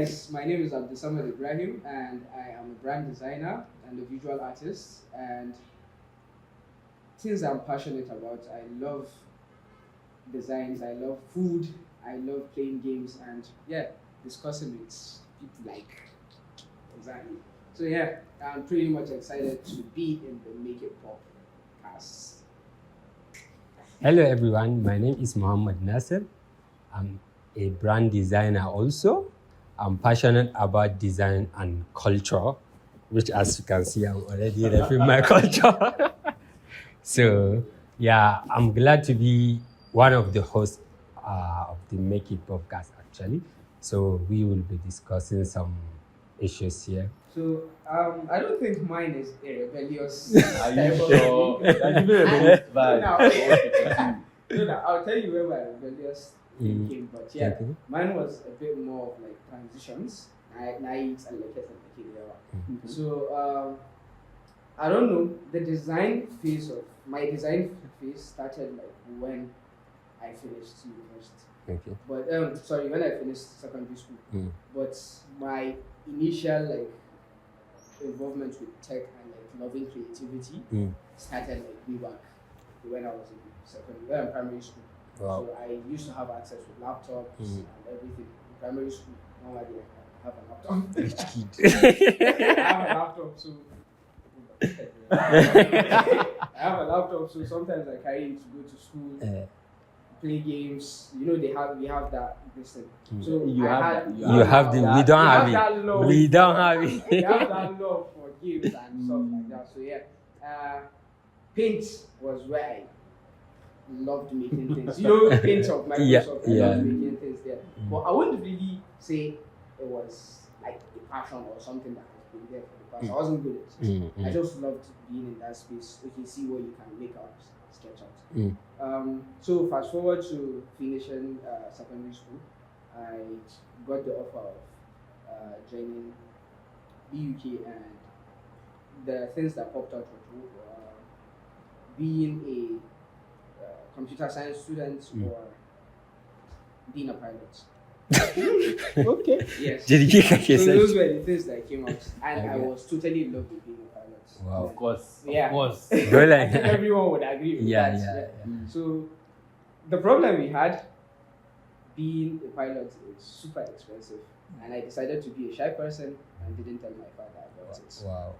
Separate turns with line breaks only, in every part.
guys, my name is Abdusamad Ibrahim, and I am a brand designer and a visual artist. And things I'm passionate about, I love designs, I love food, I love playing games, and yeah, discussing with people like exactly. So yeah, I'm pretty much excited to be in the Make It Pop cast.
Hello everyone, my name is Muhammad Nasser. I'm a brand designer also. I'm passionate about design and culture, which as you can see, I'm already repping my culture. So yeah, I'm glad to be one of the hosts of the Make It podcast actually. So we will be discussing some issues here.
So I don't think mine is a rebellious.
Are you
type of
sure?
thing.
That's even a rebellious vibe.
No, I'll tell you where my rebellious thing came, but yeah,
Okay.
mine was a bit more of like transitions, nights and like So I don't know. The design phase of my design phase started like when I finished university.
Okay.
But sorry, when I finished secondary school. But my initial like involvement with tech and like loving creativity started like way back when I was in primary school.
Wow.
So I used to have access with laptops and everything in primary school. Normally I have a laptop. I have a laptop, so I have a laptop, so sometimes I carry it to go to school, play games. You know, we have that this thing. So
You
we
don't have it. We don't have it.
We have that love for games and stuff like that. So yeah, Paint was where I loved making things. You know, Paint of Microsoft. I loved making things there. But I wouldn't really say it was like a passion or something that has been there for the past. I wasn't good at it. I just loved being in that space. You can see what you can make out, sketch out. So fast forward to finishing secondary school, I got the offer of joining BUK, and the things that popped out were being a computer science student or being a pilot.
Okay.
Yes.
So
those were the things that came out, and I was totally in love with being a pilot.
Wow.
Of course.
Yeah.
Of course.
I think everyone would agree with
Yeah,
that.
yeah.
So the problem we had being a pilot is super expensive, and I decided to be a shy person and didn't tell my father about it.
Wow.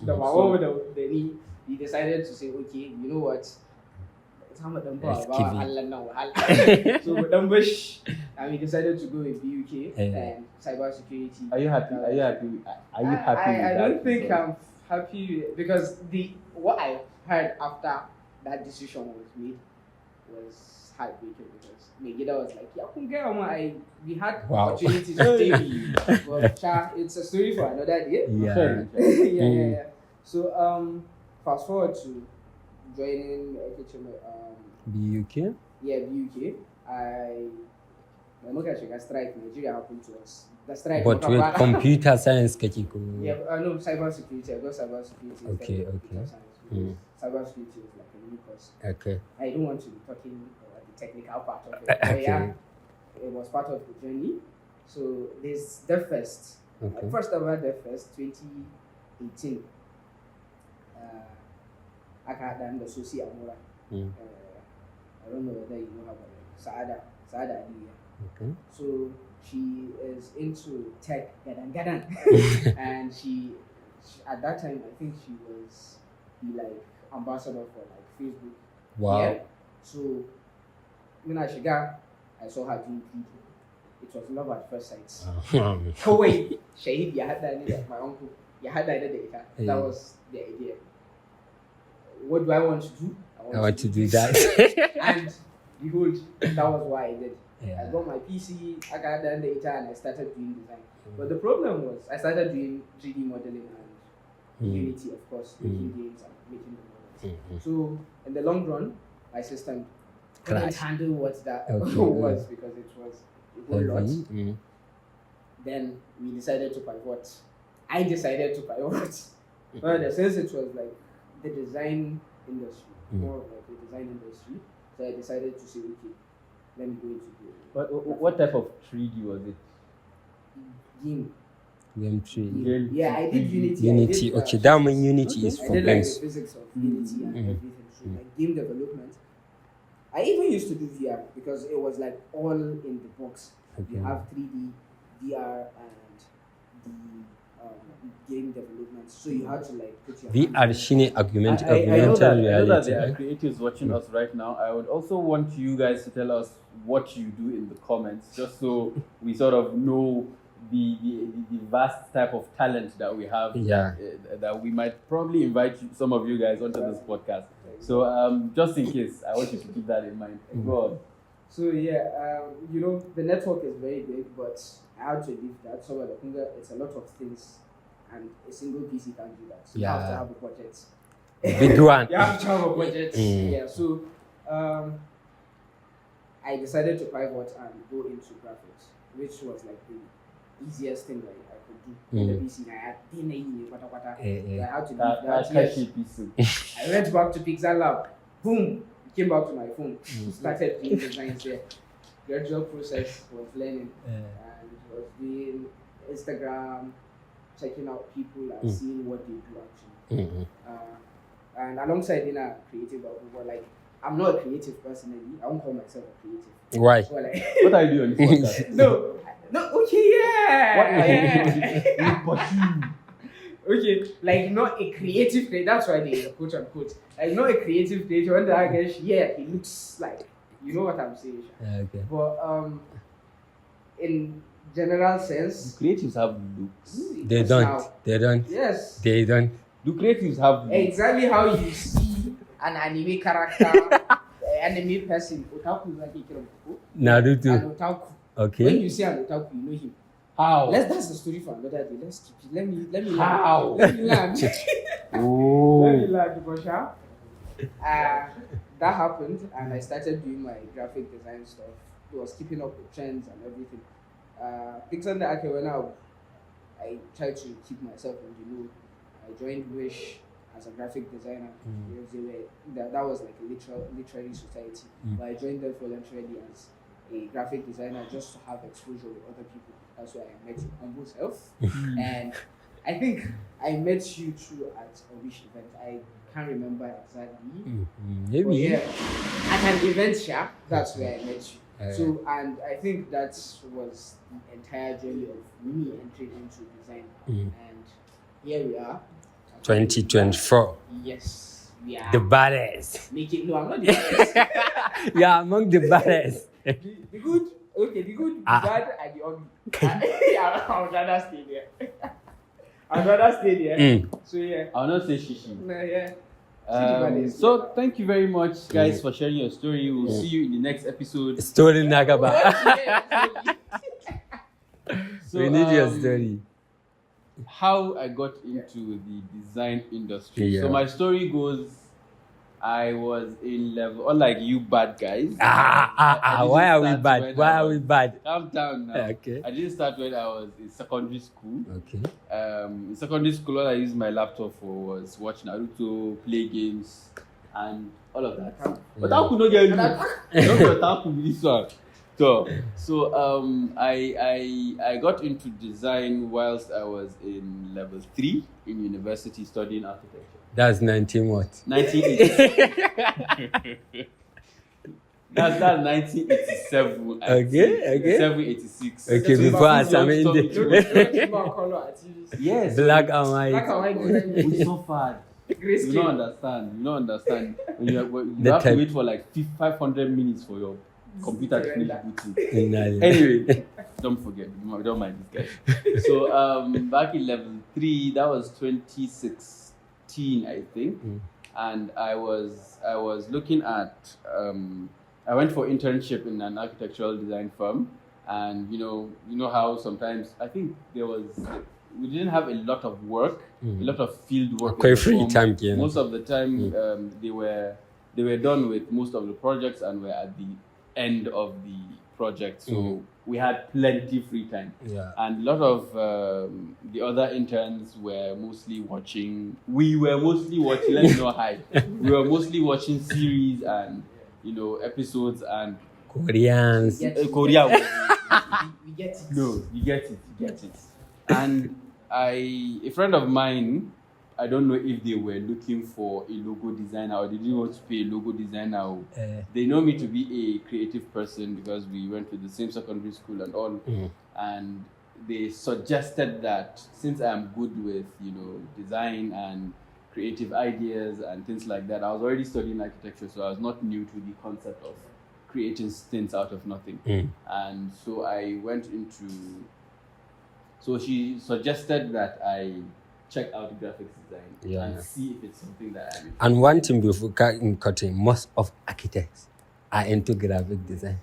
The one with the knee, he decided to say, okay, you know what? So Budambush, and we decided to go with BUK and cybersecurity.
Are you happy? Are you happy? Are you happy?
I don't think I'm happy because what I heard after that decision was made was heartbreaking because Megida was like, yeah, we had opportunities to take you, but it's a story for another day. Yeah. So fast forward to joining
BUK?
Yeah, BUK. Strike Nigeria happened to us. The strike.
But with computer science,
yeah, no, cybersecurity. I got cybersecurity.
Okay.
Cybersecurity is like a new course.
Okay.
I don't want to be talking about the technical part of it. But yeah, it was part of the journey. So there's DevFest.
Okay.
First ever DevFest 2018. I had done the Susi Amura. I don't know whether you know her, but Saada Aliya.
Okay.
So she is into tech, gadan. And she at that time I think she was the like ambassador for like Facebook.
Wow.
Yeah. So when I saw her doing video. It was love at first sight. Oh wait, Shahid, you had that my uncle. You had that data. That was the idea. What do I want to do?
I want to do that.
And behold, that was why I did.
Yeah.
I got my PC, I got the data, and I started doing design. But the problem was, I started doing 3D modeling and Unity, of course, making games and making the models. So, in the long run, my system couldn't handle what that was because it was a whole lot. Then we decided to pivot. I decided to pivot. But since it was like the design industry, more of like the design industry, so I decided to say, okay, let me go into it.
What type of 3D was it?
Game.
Game 3.
Game
Yeah, I did Unity.
Unity.
I did,
Okay, that mean Unity is
I
for
did like the
games.
physics of Unity and everything. So like game development. I even used to do VR because it was like all in the box.
Okay.
You have 3D, VR, and the game development. So you had to like put your
VR
hands on
shine
it.
augmented
I know that
reality.
there are
right?
creatives watching us right now. I would also want you guys to tell us what you do in the comments, just so we sort of know the vast type of talent that we have.
Yeah.
That we might probably invite some of you guys onto this podcast. So just in case, I want you to keep that in mind. Go on.
So yeah, you know, the network is very big, but I had to leave that. So it's a lot of things, and a single PC can't do that. So you have to
Yeah.
have a budget.
Big one.
You have to have a budget.
Mm.
Yeah. So I decided to pivot and go into graphics, which was like the easiest thing that I could do. In the PC, I had so I had to leave that. Yes. I went back to Pixar Lab. Boom. Came back to my phone. Started doing designs there. Gradual process was learning and was doing Instagram, checking out people and seeing what they do actually. And alongside being a creative, but like I'm not a creative personally. I won't call myself a creative.
Why?
So like,
What are you doing on this podcast?
no, okay, yeah.
What
Okay, like not a creative creator. That's why they quote unquote. Like not a creative creator. When I guess, yeah, he looks like, you know what I'm saying.
Okay.
But in general sense,
Do creatives have looks?
They
just
don't.
now-
They don't.
Yes,
They don't.
Do creatives have looks?
exactly how you see an anime character, anime person. Otaku is like a kid of
Naruto.
An otaku. When
Okay.
you see an otaku, you know him.
How?
That's the story for another day. Let's keep it. Let me
How?
Let me learn.
Oh.
Let me learn, Bosha. That happened, and I started doing my graphic design stuff. It was keeping up with trends and everything. Pixar the Ake, when I tried to keep myself on the loop, I joined Wish as a graphic designer. Because they were, that was like a literary society. But I joined them voluntarily as a graphic designer just to have exposure with other people. That's why I met Humble Self. And I think I met you too at a Wish event. I can't remember exactly. But
Maybe.
yeah, at an event, yeah, that's where I met you.
Yeah.
So, and I think that was the entire journey of me entering into design. And here we are.
2024.
Yes, we are.
The baddest.
No, I'm not the baddest.
Yeah, among the baddest.
the good, okay, the good, the bad, and the ugly. I would rather stay there. I'd rather stay there. So yeah.
I'll not say shishi.
Nah, yeah.
So thank you very much, guys, for sharing your story. We'll see you in the next episode.
Story Nagaba.
So,
We need your story.
How I got into the design industry.
Yeah.
So my story goes, I was in level, unlike you bad guys.
Why are we bad? Why are we bad?
Calm down now.
Okay.
I didn't start when I was in secondary school.
Okay.
In secondary school, all I used my laptop for was watch Naruto, play games, and all of that. But I could not get into this one. So I got into design whilst I was in level 3 in university studying architecture.
That's 19 what?
1980. That's 1987.
Okay.
87, 86.
Okay, before I submit
Yes.
black and white.
We suffered. You don't understand. When you have to wait for like 500 minutes for your computer to finish booting. Anyway, don't forget. Don't mind this guy. So back in level 3, that was 2016, I think, and I was looking at. I went for internship in an architectural design firm, and you know how sometimes I think we didn't have a lot of work, a lot of field work.
Quite free time,
Most of the time, they were done with most of the projects and were at the end of the project, so we had plenty free time.
Yeah.
And a lot of the other interns were mostly watching. We were mostly watching. Let me not hide. We were mostly watching series and episodes and
Koreans.
Korea.
We get it.
No, you get it. And a friend of mine, I don't know if they were looking for a logo designer or they didn't want to pay a logo designer. They know me to be a creative person because we went to the same secondary school and all. And they suggested that since I'm good with, design and creative ideas and things like that, I was already studying architecture, so I was not new to the concept of creating things out of nothing. And so I went into... So she suggested that I check out graphics design and see if it's something that I'm into.
And one thing before cutting, most of architects are into graphic design.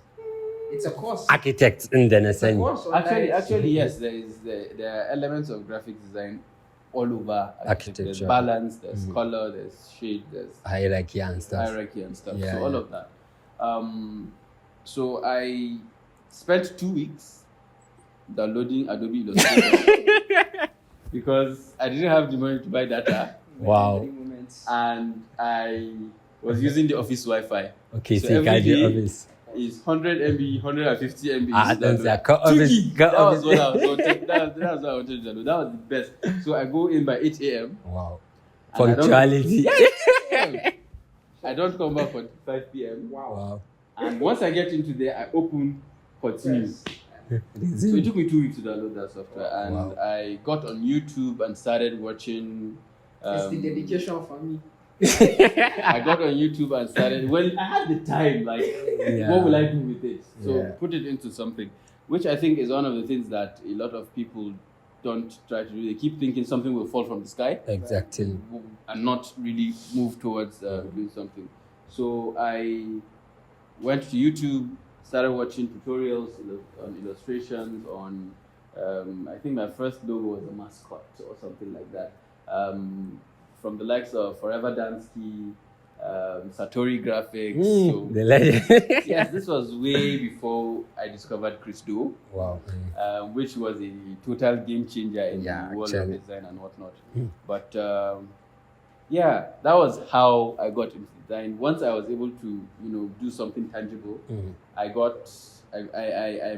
It's a course.
Architects in the sense.
Actually, yes, there are elements of graphic design all over architecture. There's balance, there's color, there's shade, there's
hierarchy and stuff.
So all of that. So I spent 2 weeks downloading Adobe Illustrator because I didn't have the money to buy data.
Wow.
And I was using the office Wi-Fi.
Okay, so you got the office.
Is 100 MB, 150 MB.
That was
what I was wanting. That's what I wanted to do. That was the best. So I go in by 8 a.m.
Wow. Punctuality.
I don't come back for 5 p.m.
Wow.
And once I get into there, I open continue. So it took me 2 weeks to download that software, and I got on YouTube and started watching.
It's the dedication for me.
I got on YouTube and started. Well, I had the time. Like, what will I do with it? So put it into something, which I think is one of the things that a lot of people don't try to do. They keep thinking something will fall from the sky.
Exactly.
And not really move towards doing something. So I went to YouTube, started watching tutorials on illustrations, on, I think my first logo was a mascot or something like that. From the likes of Forever Dansky, Satori Graphics. So,
the legend.
Yes, this was way before I discovered Chris Do.
Wow.
Which was a total game changer in the world of design and whatnot. But that was how I got into design. Once I was able to, do something tangible, I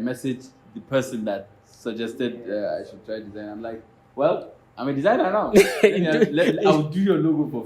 messaged the person that suggested I should try design. I'm like, well, I'm a designer now. I'll do your logo for